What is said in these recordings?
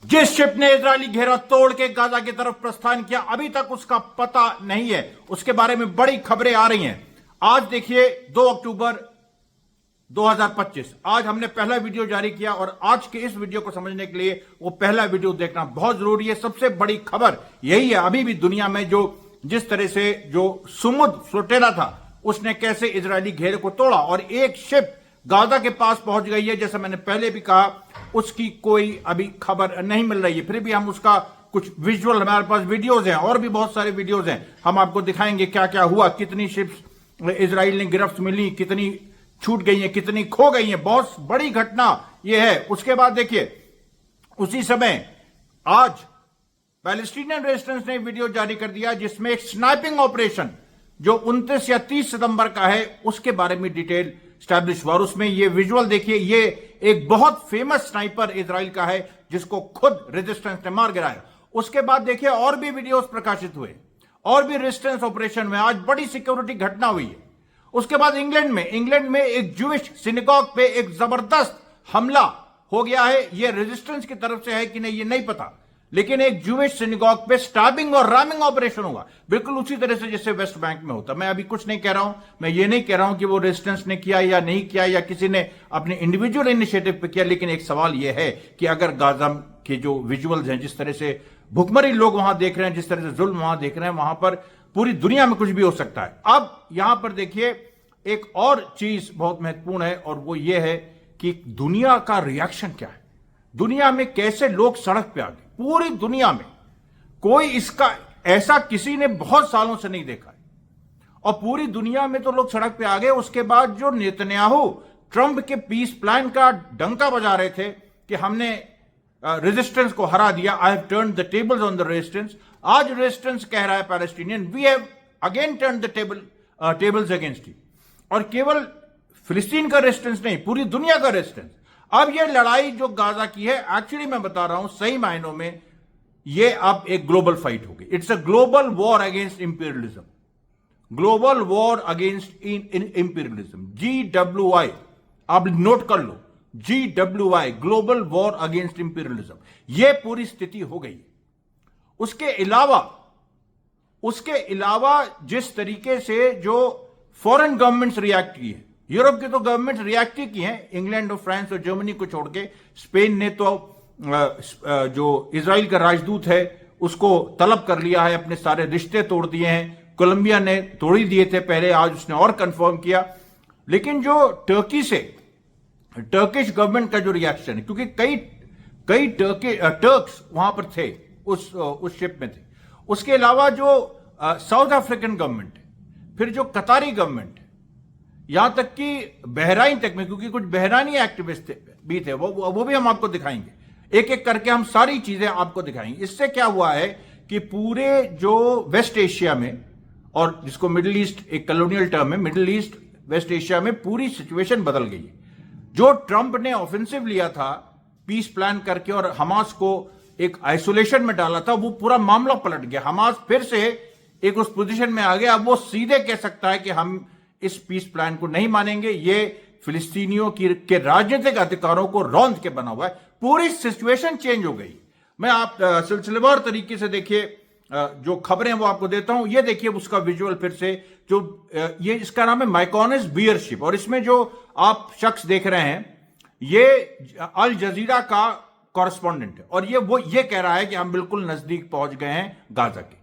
जिस शिप ने इजरायली घेरा तोड़ के गाजा की तरफ प्रस्थान किया, अभी तक उसका पता नहीं है। उसके बारे में बड़ी खबरें आ रही हैं। आज देखिए 2 अक्टूबर 2025, आज हमने पहला वीडियो जारी किया और आज के इस वीडियो को समझने के लिए वो पहला वीडियो देखना बहुत जरूरी है। सबसे बड़ी खबर यही है, अभी भी दुनिया में जिस तरह से जो समुद्र फ्लोटेला था उसने कैसे इजरायली घेरे को तोड़ा और एक शिप गाजा के पास पहुंच गई है। जैसा मैंने पहले भी कहा, उसकी कोई अभी खबर नहीं मिल रही है। फिर भी हम उसका कुछ विजुअल, हमारे पास वीडियोज हैं और भी बहुत सारे वीडियोज हैं, हम आपको दिखाएंगे क्या क्या हुआ, कितनी शिप्स इजराइल ने गिरफ्त मिली, कितनी छूट गई हैं, कितनी खो गई हैं। बहुत बड़ी घटना यह है। उसके बाद देखिए उसी समय आज पैलेस्टीनियन रेजिस्टेंस ने वीडियो जारी कर दिया जिसमें एक स्नाइपिंग ऑपरेशन जो 29 या 30 सितंबर का है उसके बारे में डिटेल स्टैब्लिश हुआ। और उसमें ये विजुअल देखिए, ये एक बहुत फेमस स्नाइपर इजराइल का है जिसको खुद रेजिस्टेंस ने मार गिराया। उसके बाद देखिए और भी वीडियोस प्रकाशित हुए और भी रेजिस्टेंस ऑपरेशन में आज बड़ी सिक्योरिटी घटना हुई है। उसके बाद इंग्लैंड में एक जूइश सिनेगॉग पे एक जबरदस्त हमला हो गया है। यह रेजिस्टेंस की तरफ से है कि नहीं ये नहीं पता, लेकिन एक जूइश सिनेगॉग पे स्टैबिंग और रैमिंग ऑपरेशन हुआ, बिल्कुल उसी तरह से जैसे वेस्ट बैंक में होता। मैं अभी कुछ नहीं कह रहा हूं, मैं ये नहीं कह रहा हूं कि वो रेजिस्टेंस ने किया या नहीं किया या किसी ने अपने इंडिविजुअल इनिशिएटिव पे किया, लेकिन एक सवाल यह है कि अगर गाजा के जो विजुअल्स हैं, जिस तरह से भुखमरी लोग वहां देख रहे हैं, जिस तरह से जुल्म वहां देख रहे हैं, वहां पर पूरी दुनिया में कुछ भी हो सकता है। अब यहां पर देखिए एक और चीज बहुत महत्वपूर्ण है और वो ये है कि दुनिया का रिएक्शन क्या है, दुनिया में कैसे लोग सड़क पे आ गए। पूरी दुनिया में कोई इसका ऐसा किसी ने बहुत सालों से नहीं देखा है और पूरी दुनिया में तो लोग सड़क पे आ गए। उसके बाद जो नेतन्याहू ट्रंप के पीस प्लान का डंका बजा रहे थे कि हमने रेजिस्टेंस को हरा दिया, I have turned the tables on the resistance. आज रेजिस्टेंस कह रहा है Palestinian, we have again turned the tables against you. और केवल फिलिस्तीन का रेजिस्टेंस नहीं, पूरी दुनिया का रेजिस्टेंस। अब ये लड़ाई जो गाजा की है, एक्चुअली मैं बता रहा हूं सही मायनों में ये अब एक ग्लोबल फाइट हो गई। It's a global war against imperialism, global war against imperialism, GWI, आप नोट कर लो, GWI, global war against imperialism. ये पूरी स्थिति हो गई। उसके अलावा जिस तरीके से जो फॉरेन गवर्नमेंट्स रिएक्ट की है, यूरोप की तो गवर्नमेंट रिएक्ट ही की हैं, इंग्लैंड और फ्रांस और जर्मनी को छोड़ के। स्पेन ने तो जो इजराइल का राजदूत है उसको तलब कर लिया है, अपने सारे रिश्ते तोड़ दिए हैं। कोलंबिया ने तोड़ ही दिए थे पहले, आज उसने और कंफर्म किया। लेकिन जो टर्किश गवर्नमेंट का जो रिएक्शन है, क्योंकि कई टर्क्स वहां पर थे, उस शिप में थे। उसके अलावा जो साउथ अफ्रीकन गवर्नमेंट है, फिर जो कतारी गवर्नमेंट है, यहां तक कि बहराइन तक में, क्योंकि कुछ बहरानी एक्टिविस्ट भी थे, वो भी हम आपको दिखाएंगे। एक एक करके हम सारी चीजें आपको दिखाएंगे। इससे क्या हुआ है कि पूरे जो वेस्ट एशिया में, और जिसको मिडिल ईस्ट एक कॉलोनियल टर्म है, मिडिल ईस्ट वेस्ट एशिया में पूरी सिचुएशन बदल गई है। जो ट्रंप ने ऑफेंसिव लिया था पीस प्लान करके और हमास को एक आइसोलेशन में डाला था, वो पूरा मामला पलट गया। हमास फिर से एक उस पोजीशन में आ गया। अब वो सीधे कह सकता है कि हम इस पीस प्लान को नहीं मानेंगे, ये फिलिस्तीनियों के राजनीतिक अधिकारों को रौंद के बना हुआ है। पूरी सिचुएशन चेंज हो गई। मैं आप सिलसिलेवार तरीके से देखिए जो खबरें वो आपको देता हूं। ये देखिए उसका विजुअल फिर से, जो ये इसका नाम है माइकोनिस बियर शिप, और इसमें जो आप शख्स देख रहे हैं ये अल जजीरा का कॉरेस्पॉन्डेंट है और ये कह रहा है कि हम बिल्कुल नजदीक पहुंच गए हैं गाजा के।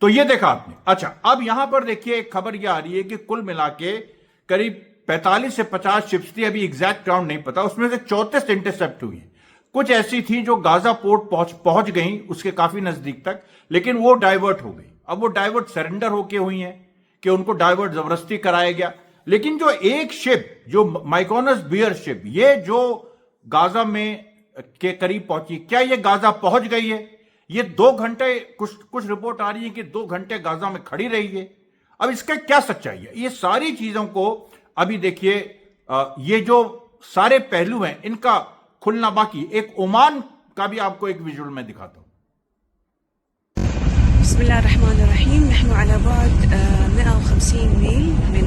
तो ये देखा आपने। अच्छा, अब यहां पर देखिए एक खबर यह आ रही है कि कुल मिला के करीब 45 से 50 शिप्स थी, अभी एग्जैक्ट काउंट नहीं पता, उसमें से 34 इंटरसेप्ट हुई है। कुछ ऐसी थी जो गाजा पोर्ट पहुंच गई उसके काफी नजदीक तक, लेकिन वो डाइवर्ट हो गई। अब वो डाइवर्ट सरेंडर होके हुई हैं कि उनको डाइवर्ट जबरदस्ती कराया गया। लेकिन जो एक शिप, जो माइकोनस बियर शिप, ये जो गाजा में के करीब पहुंची, क्या ये गाजा पहुंच गई है? ये 2 घंटे, कुछ रिपोर्ट आ रही है कि 2 घंटे गाजा में खड़ी रही है। अब इसका क्या सच्चाई है? ये सारी चीजों को अभी देखिए, ये जो सारे पहलू हैं इनका खुलना बाकी। एक ओमान का भी आपको एक विजुअल में दिखाता हूं। बिस्मिल्लाहिर्रहमानिर्रहीम। नहनु अला बाद 150 मील min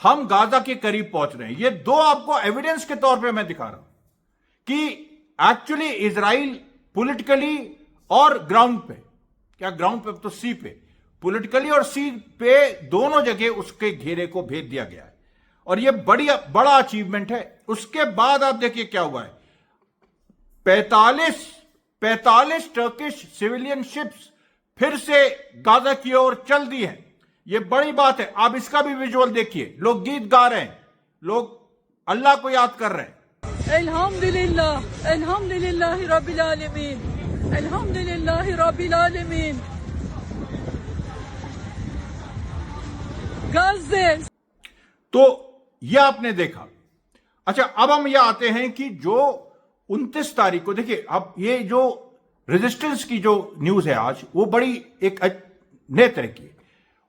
हम गाजा के करीब पहुंच रहे हैं। ये दो आपको एविडेंस के तौर पे मैं दिखा रहा हूं कि एक्चुअली इजराइल पॉलिटिकली और ग्राउंड पे, क्या ग्राउंड पे तो सी पे, पॉलिटिकली और सी पे दोनों जगह उसके घेरे को भेज दिया गया है और ये बड़ा अचीवमेंट है। उसके बाद आप देखिए क्या हुआ है, 45 टर्किश सिविलियन शिप्स फिर से गाजा की ओर चल दी हैं। ये बड़ी बात है। आप इसका भी विजुअल देखिए, लोग गीत गा रहे हैं, लोग अल्लाह को याद कर रहे हैं। अल्हम्दुलिल्लाह अल्हम्दुलिल्लाह रब्बिल आलमीन अल्हम्दुलिल्लाह रब्बिल आलमीन गाज़े। तो यह आपने देखा। अच्छा, अब हम यह आते हैं कि जो 29 तारीख को देखिए, अब ये जो रेजिस्टेंस की जो न्यूज है आज, वो बड़ी एक नए तरह की है।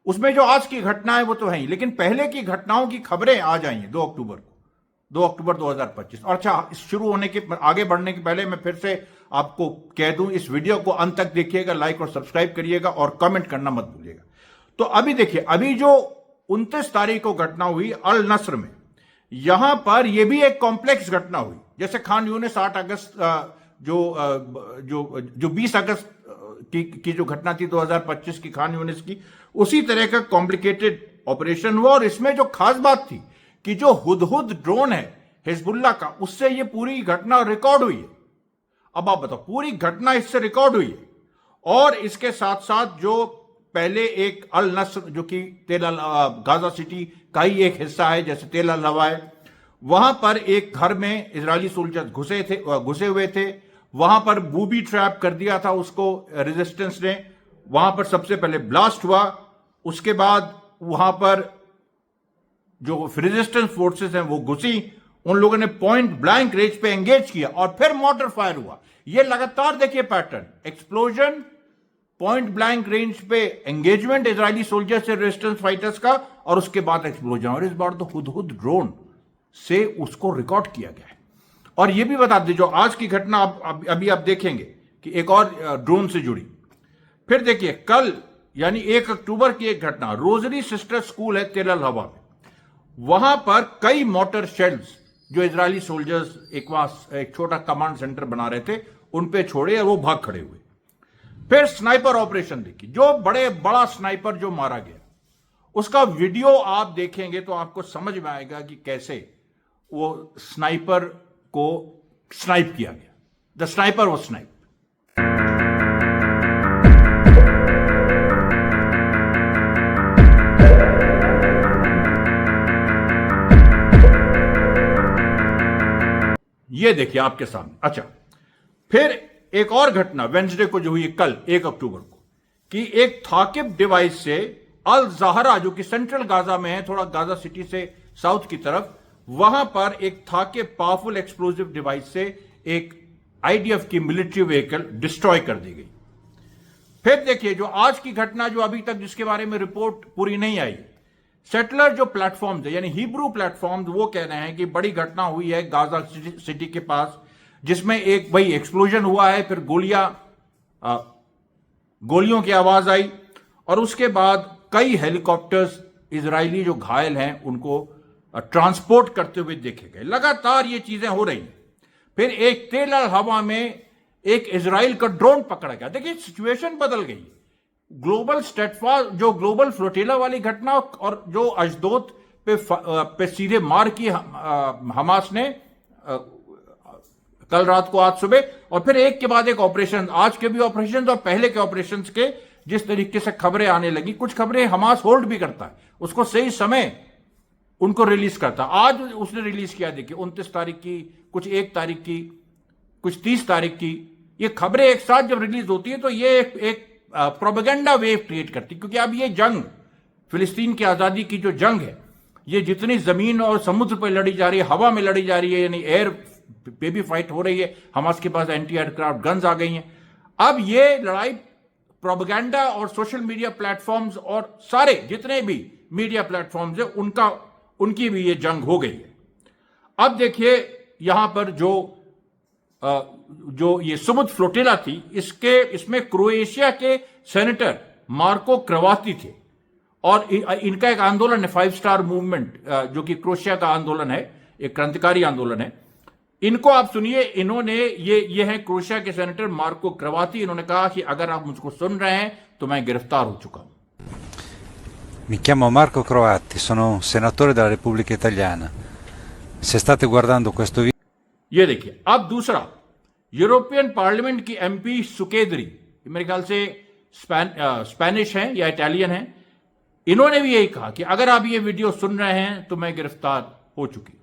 उसमें जो आज की घटना है वो तो है ही, लेकिन पहले की घटनाओं की खबरें आज आई हैं 2 अक्टूबर 2025। और अच्छा, शुरू होने के आगे बढ़ने के पहले मैं फिर से आपको कह दूं, इस वीडियो को अंत तक देखिएगा, लाइक और सब्सक्राइब करिएगा और कमेंट करना मत भूलिएगा। तो अभी देखिए, अभी जो 29 तारीख को घटना हुई अल नस्र में, यहां पर यह भी एक कॉम्प्लेक्स घटना हुई। जैसे खान यूनिस 8 अगस्त जो 20 अगस्त की जो घटना थी 2025 की खान यूनिस की, उसी तरह का कॉम्प्लिकेटेड ऑपरेशन हुआ। और इसमें जो खास बात थी कि जो हुदहुद ड्रोन है हिजबुल्लाह का, उससे ये पूरी घटना रिकॉर्ड हुई है। अब आप बताओ, पूरी घटना इससे रिकॉर्ड हुई है। और इसके साथ साथ जो पहले एक अल नस्र, जो कि गाजा सिटी का ही एक हिस्सा है, जैसे तेल अल हवा है, वहां पर एक घर में इजरायली सोल्जर घुसे हुए थे। वहां पर बूबी ट्रैप कर दिया था उसको रेजिस्टेंस ने। वहां पर सबसे पहले ब्लास्ट हुआ, उसके बाद वहां पर जो रेजिस्टेंस फोर्सेस हैं वो घुसी, उन लोगों ने पॉइंट ब्लैंक रेंज पे एंगेज किया और फिर मॉर्टर फायर हुआ। ये लगातार देखिए pattern, explosion, point blank range पे एंगेजमेंट इजरायली सोल्जर से रेजिस्टेंस फाइटर्स का, और उसके बाद एक्सप्लोजन। और इस बार तो हुदहुद ड्रोन से उसको रिकॉर्ड किया गया है। और यह भी बता दें, जो आज की घटना अभी आप देखेंगे कि एक और ड्रोन से जुड़ी। फिर देखिए, कल यानी 1 अक्टूबर की एक घटना, रोजरी सिस्टर स्कूल है तेल अल हवा में, वहां पर कई मोटर शेल्स जो इजरायली सोल्जर्स एक छोटा कमांड सेंटर बना रहे थे, उन पे छोड़े और वो भाग खड़े हुए। फिर स्नाइपर ऑपरेशन देखिए, जो बड़ा स्नाइपर जो मारा गया, उसका वीडियो आप देखेंगे तो आपको समझ में आएगा कि कैसे वो स्नाइपर को स्नाइप किया गया। The sniper was snipe. ये देखिए आपके सामने। अच्छा, फिर एक और घटना वेंसडे को जो हुई कल 1 अक्टूबर को, कि एक थाकिब डिवाइस से अल ज़हरा, जो कि सेंट्रल गाजा में है, थोड़ा गाजा सिटी से साउथ की तरफ, वहां पर एक थाकिब पावरफुल एक्सप्लोजिव डिवाइस से एक आईडीएफ की मिलिट्री व्हीकल डिस्ट्रॉय कर दी गई। फिर देखिए, जो आज की घटना, जो अभी तक जिसके बारे में रिपोर्ट पूरी नहीं आई, सेटलर जो प्लेटफॉर्म्स है यानी हिब्रू प्लेटफॉर्म्स, वो कह रहे हैं कि बड़ी घटना हुई है गाजा सिटी के पास, जिसमें एक भाई एक्सप्लोजन हुआ है, फिर गोलियों की आवाज आई, और उसके बाद कई हेलीकॉप्टर्स इजरायली जो घायल हैं उनको ट्रांसपोर्ट करते हुए देखे गए। लगातार ये चीजें हो रही हैं। फिर एक तेल अल हवा में एक इजराइल का ड्रोन पकड़ा गया। देखिए, सिचुएशन बदल गई। ग्लोबल स्टेटफास्ट, जो ग्लोबल फ्लोटिला वाली घटना, और जो अशदोद पे सीधे मार की हमास ने कल रात को, आज सुबह, और फिर एक के बाद एक ऑपरेशन, आज के भी ऑपरेशन और पहले के ऑपरेशन के जिस तरीके से खबरें आने लगी, कुछ खबरें हमास होल्ड भी करता है, उसको सही समय उनको रिलीज करता। आज उसने रिलीज किया, देखिए 29 तारीख की, कुछ 1 तारीख की, कुछ 30 तारीख की। ये खबरें एक साथ जब रिलीज होती है तो ये एक प्रोपेगेंडा वेव क्रिएट करती, क्योंकि अब ये जंग, फिलिस्तीन की आजादी की जो जंग है, ये जितनी जमीन और समुद्र पर लड़ी जा रही है, हवा में लड़ी जा रही है, यानी एयर पे भी फाइट हो रही है, हमास के पास एंटी एयरक्राफ्ट गन्स आ गई हैं। अब ये लड़ाई प्रोपेगेंडा और सोशल मीडिया प्लेटफॉर्म्स और सारे जितने भी मीडिया प्लेटफॉर्म्स है, उनकी भी ये जंग हो गई है। अब देखिए, यहां पर जो जो ये समुद्र फ्लोटिला थी, इसमें क्रोएशिया के सेनेटर मार्को क्रवाती थे और इनका एक आंदोलन है 5 स्टार मूवमेंट, जो कि क्रोएशिया का आंदोलन है, एक क्रांतिकारी आंदोलन है। इनको आप सुनिए, इन्होंने ये है क्रोएशिया के सेनेटर मार्को क्रवाती। इन्होंने कहा कि अगर आप मुझको सुन रहे हैं तो मैं गिरफ्तार हो चुका हूं। Mi chiamo Marco Croatti, sono un senatore della Repubblica Italiana. Se state guardando questo video... ये देखिए। अब दूसरा, यूरोपियन पार्लियामेंट की एमपी सुकेदरी, मेरे ख्याल से स्पेनिश हैं या इटालियन हैं, इन्होंने भी यही कहा कि अगर आप ये वीडियो सुन रहे हैं तो मैं गिरफ्तार हो चुकी हूं।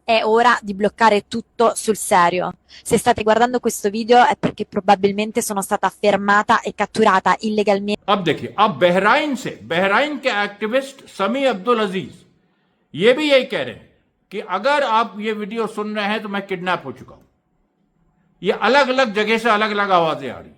È ora di bloccare tutto sul serio. Se state guardando questo video è perché probabilmente sono stata fermata e catturata illegalmente. अब देखिए, अब बहराइन के एक्टिविस्ट समी अब्दुल अजीज ये भी यही कह रहे हैं कि अगर आप ये वीडियो सुन रहे हैं तो मैं किडनैप हो चुका हूं। ये अलग अलग जगह से अलग अलग आवाजें आ रही हैं।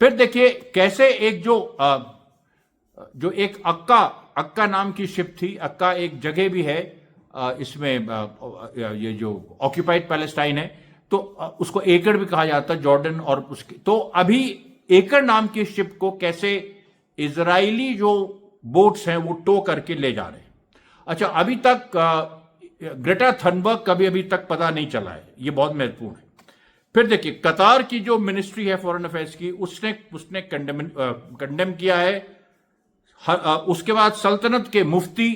फिर देखिए कैसे एक जो एक अक्का नाम की शिप थी। अक्का एक जगह भी है इसमें, ये जो ऑक्यूपाइड पैलेस्टाइन है, तो उसको एकड़ भी कहा जाता है, जॉर्डन और उसके। तो अभी एकड़ नाम की शिप को कैसे इजरायली जो बोट्स हैं वो टो करके ले जा रहे हैं। अच्छा, अभी तक ग्रेटा थनबर्ग का भी अभी तक पता नहीं चला है, ये बहुत महत्वपूर्ण है। फिर देखिए, कतार की जो मिनिस्ट्री है फॉरेन अफेयर्स की, उसने कंडेम किया है। उसके बाद सल्तनत के मुफ्ती,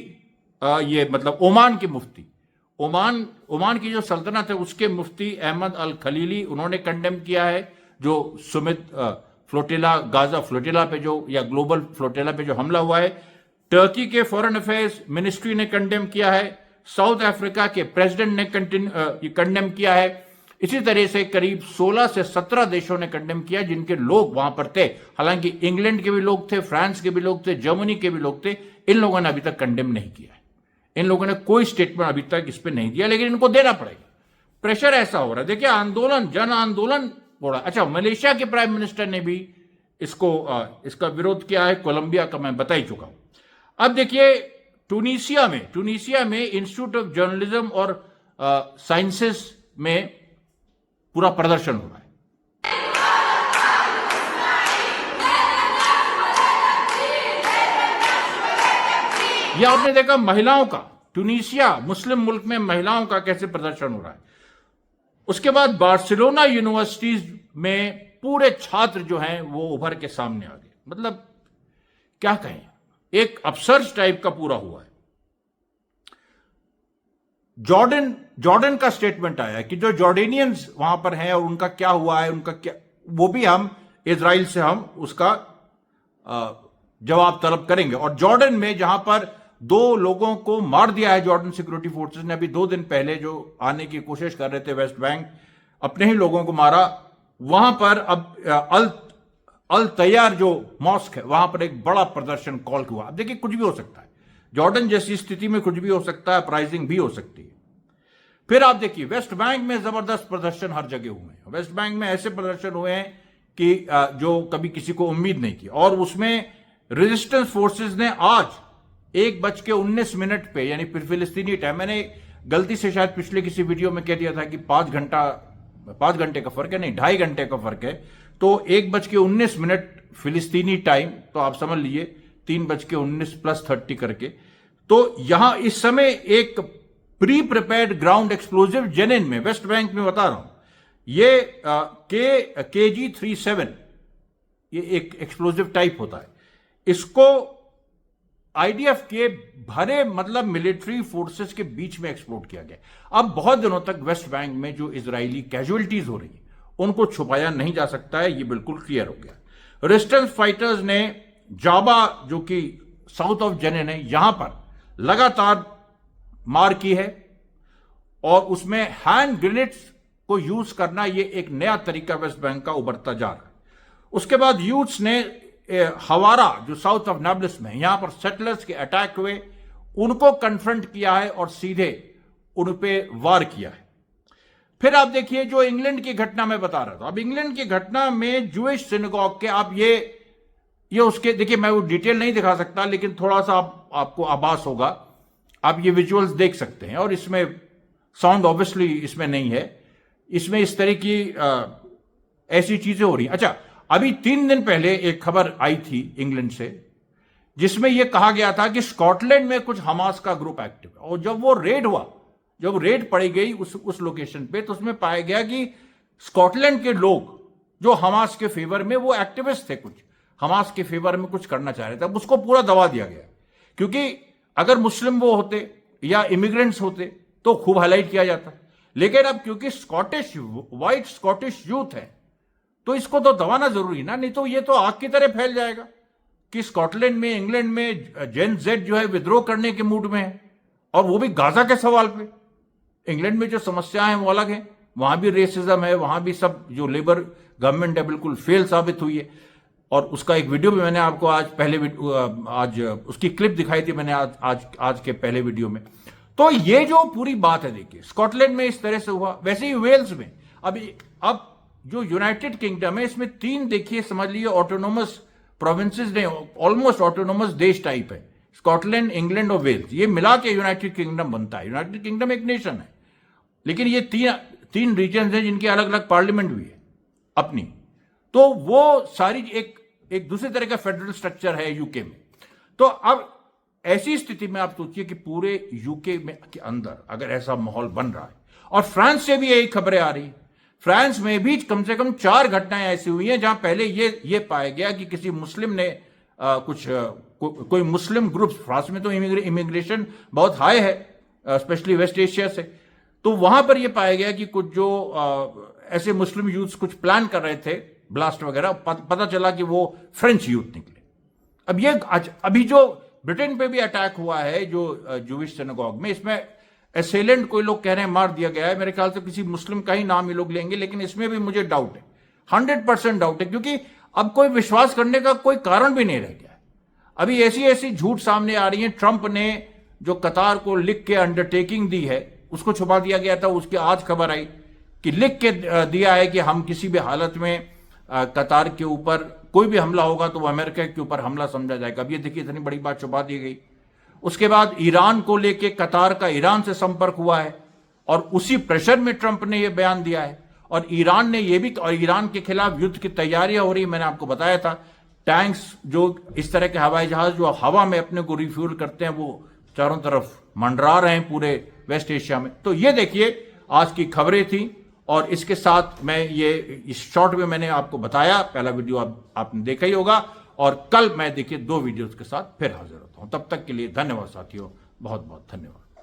ये मतलब ओमान के मुफ्ती, ओमान की जो सल्तनत है उसके मुफ्ती अहमद अल खलीली, उन्होंने कंडेम किया है जो सुमित फ्लोटिला, गाजा फ्लोटिला पे जो, या ग्लोबल फ्लोटिला पे जो हमला हुआ है। टर्की के फॉरेन अफेयर्स मिनिस्ट्री ने कंडेम किया है। साउथ अफ्रीका के प्रेसिडेंट ने कंडेम किया है। इसी तरह से करीब 16 से 17 देशों ने कंडेम किया जिनके लोग वहां पर थे। हालांकि इंग्लैंड के भी लोग थे, फ्रांस के भी लोग थे, जर्मनी के भी लोग थे। इन लोगों ने अभी तक कंडेम नहीं किया है। इन लोगों ने कोई स्टेटमेंट अभी तक इस पर नहीं दिया, लेकिन इनको देना पड़ेगा। प्रेशर ऐसा हो रहा है। देखिए, आंदोलन, जन आंदोलन हो रहा है। अच्छा, मलेशिया के प्राइम मिनिस्टर ने भी इसका विरोध किया है। कोलंबिया का मैं बता ही चुका हूं। अब देखिए, टूनिसिया में इंस्टीट्यूट ऑफ जर्नलिज्म और साइंसेस में पूरा प्रदर्शन हो रहा है। यह आपने देखा महिलाओं का, टूनिसिया मुस्लिम मुल्क में महिलाओं का कैसे प्रदर्शन हो रहा है। उसके बाद बार्सिलोना यूनिवर्सिटीज में पूरे छात्र जो हैं वो उभर के सामने आ गए। मतलब क्या कहें, एक अपसर्ज टाइप का पूरा हुआ है। जॉर्डन का स्टेटमेंट आया है कि जो जॉर्डेनियंस वहां पर हैं और उनका क्या हुआ है, उनका क्या, वो भी हम इजराइल से हम उसका जवाब तलब करेंगे। और जॉर्डन में जहां पर 2 लोगों को मार दिया है जॉर्डन सिक्योरिटी फोर्सेस ने, अभी 2 दिन पहले जो आने की कोशिश कर रहे थे वेस्ट बैंक, अपने ही लोगों को मारा। वहां पर अब अल तैयार जो मॉस्क है वहां पर एक बड़ा प्रदर्शन कॉल हुआ। अब देखिए, कुछ भी हो सकता है। जॉर्डन जैसी स्थिति में कुछ भी हो सकता है, अपराइजिंग भी हो सकती है। फिर आप देखिए, वेस्ट बैंक में जबरदस्त प्रदर्शन हर जगह हुए हैं। वेस्ट बैंक में ऐसे प्रदर्शन हुए हैं कि जो कभी किसी को उम्मीद नहीं की। और उसमें रेजिस्टेंस फोर्सेस ने आज 1:19 पे, यानी फिलिस्तीनी टाइम, मैंने गलती से शायद पिछले किसी वीडियो में कह दिया था कि 5 घंटे का फर्क है, नहीं 2.5 घंटे का फर्क है। तो 1:19 फिलिस्तीनी टाइम, तो आप समझ लीजिए 3:19 + 30 करके। तो यहां इस समय एक pre prepared ground explosive Jenin में, वेस्ट बैंक में बता रहा हूं, ये KG-37, ये एक एक्सप्लोजिव टाइप होता है। इसको IDF के भरे मतलब मिलिट्री फोर्सेस के बीच में एक्सप्लोड किया गया। अब बहुत दिनों तक वेस्ट बैंक में जो इजरायली कैजुअलिटीज हो रही है उनको छुपाया नहीं जा सकता है, ये बिल्कुल क्लियर हो गया। रेजिस्टेंस फाइटर्स ने जाबा, जो कि साउथ ऑफ जेनिन है, यहां पर लगातार मार की है। और उसमें हैंड ग्रेनेड्स को यूज करना, ये एक नया तरीका वेस्ट बैंक का उभरता जा रहा है। उसके बाद यूथ्स ने हवारा, जो साउथ ऑफ नाब्लिस में, यहां पर सेटलर्स के अटैक हुए, उनको कन्फ्रंट किया है और सीधे उन पे वार किया है। फिर आप देखिए, जो इंग्लैंड की घटना मैं बता रहा था, अब इंग्लैंड की घटना में जूइश सिनेगॉग के, आप ये ये उसके, देखिए मैं वो डिटेल नहीं दिखा सकता, लेकिन थोड़ा सा आपको आभास होगा, आप ये विजुअल्स देख सकते हैं। और इसमें साउंड ऑब्वियसली इसमें नहीं है, इसमें इस तरह की ऐसी चीजें हो रही हैं। अच्छा, अभी 3 दिन पहले एक खबर आई थी इंग्लैंड से, जिसमें यह कहा गया था कि स्कॉटलैंड में कुछ हमास का ग्रुप एक्टिव है। और जब वो रेड हुआ, जब रेड पड़ी गई उस लोकेशन पे, तो उसमें पाया गया कि स्कॉटलैंड के लोग जो हमास के फेवर में, वो एक्टिविस्ट थे, कुछ हमास के फेवर में कुछ करना चाह रहे थे। अब उसको पूरा दबा दिया गया, क्योंकि अगर मुस्लिम वो होते या इमिग्रेंट्स होते तो खूब हाईलाइट किया जाता, लेकिन अब क्योंकि व्हाइट स्कॉटिश यूथ है, तो इसको तो दबाना जरूरी ना, नहीं तो ये तो आग की तरह फैल जाएगा कि स्कॉटलैंड में, इंग्लैंड में जेन जेड जो है विद्रोह करने के मूड में है, और वो भी गाजा के सवाल पे। इंग्लैंड में जो समस्याएं हैं वो अलग है, वहां भी रेसिज्म है, वहां भी सब जो लेबर गवर्नमेंट है बिल्कुल फेल साबित हुई है। और उसका एक वीडियो भी मैंने आपको आज उसकी क्लिप दिखाई थी मैंने आज के पहले वीडियो में। तो ये जो पूरी बात है, देखिए स्कॉटलैंड में इस तरह से हुआ, वैसे ही वेल्स में। अब जो यूनाइटेड किंगडम है, इसमें 3 देखिए समझ लीजिए ऑटोनोमस प्रोविंसेस ने, ऑलमोस्ट ऑटोनोमस देश टाइप है, स्कॉटलैंड, इंग्लैंड और वेल्स, ये मिला के यूनाइटेड किंगडम बनता है। यूनाइटेड किंगडम एक नेशन है, लेकिन ये तीन रीजन हैं जिनकी अलग अलग पार्लियामेंट भी है अपनी। तो वो सारी एक दूसरे तरह का फेडरल स्ट्रक्चर है यूके में। तो अब ऐसी स्थिति में आप सोचिए कि पूरे यूके में के अंदर अगर ऐसा माहौल बन रहा है, और फ्रांस से भी यही खबरें आ रही है, फ्रांस में भी कम से कम 4 घटनाएं ऐसी हुई हैं जहां पहले ये पाया गया कि किसी मुस्लिम ने कोई मुस्लिम ग्रुप, फ्रांस में तो इमिग्रेशन बहुत हाई है, स्पेशली वेस्ट एशिया से, तो वहां पर यह पाया गया कि कुछ जो ऐसे मुस्लिम यूथ्स कुछ प्लान कर रहे थे ब्लास्ट वगैरह, पता चला कि वो फ्रेंच यूथ निकले। अब ये अभी जो ब्रिटेन पे भी अटैक हुआ है जो जूविश सिनेगॉग में, इसमें एसेलेंट कोई लोग कह रहे हैं मार दिया गया है, मेरे ख्याल से किसी मुस्लिम का ही नाम ये लोग लेंगे, लेकिन इसमें भी मुझे डाउट है, 100% डाउट है, क्योंकि अब कोई विश्वास करने का कोई कारण भी नहीं रह गया है। अभी ऐसी झूठ सामने आ रही है। ट्रंप ने जो कतार को लिख के अंडरटेकिंग दी है, उसको छुपा दिया गया था, उसकी आज खबर आई कि लिख के दिया है कि हम किसी भी हालत में कतार के ऊपर कोई भी हमला होगा तो वो अमेरिका के ऊपर हमला समझा जाएगा। अब ये देखिए इतनी बड़ी बात छुपा दी गई। उसके बाद ईरान को लेके कतार का ईरान से संपर्क हुआ है, और उसी प्रेशर में ट्रंप ने यह बयान दिया है। और ईरान ने यह भी, और ईरान के खिलाफ युद्ध की तैयारियां हो रही, मैंने आपको बताया था, टैंक्स, जो इस तरह के हवाई जहाज जो हवा में अपने को रिफ्यूल करते हैं, वो चारों तरफ मंडरा रहे हैं पूरे वेस्ट एशिया में। तो ये देखिए आज की खबरें थी, और इसके साथ मैं ये इस शॉर्ट में मैंने आपको बताया, पहला वीडियो आपने देखा ही होगा, और कल मैं देखिए 2 वीडियोस के साथ फिर हाजिर होता हूं। तब तक के लिए धन्यवाद साथियों, बहुत बहुत धन्यवाद।